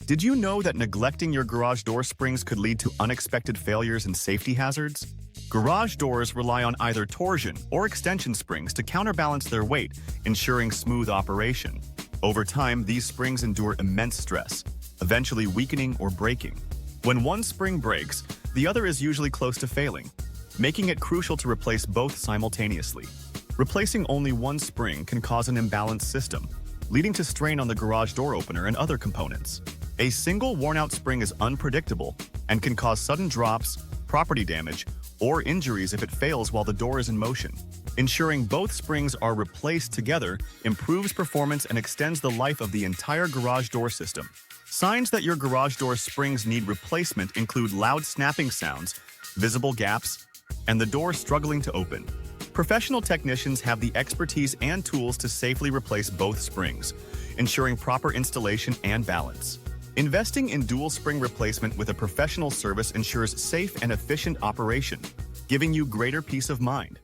Did you know that neglecting your garage door springs could lead to unexpected failures and safety hazards? Garage doors rely on either torsion or extension springs to counterbalance their weight, ensuring smooth operation. Over time, these springs endure immense stress, eventually weakening or breaking. When one spring breaks, the other is usually close to failing, making it crucial to replace both simultaneously. Replacing only one spring can cause an imbalanced system, leading to strain on the garage door opener and other components. A single worn-out spring is unpredictable and can cause sudden drops, property damage, or injuries if it fails while the door is in motion. Ensuring both springs are replaced together improves performance and extends the life of the entire garage door system. Signs that your garage door springs need replacement include loud snapping sounds, visible gaps, and the door struggling to open. Professional technicians have the expertise and tools to safely replace both springs, ensuring proper installation and balance. Investing in dual spring replacement with a professional service ensures safe and efficient operation, giving you greater peace of mind.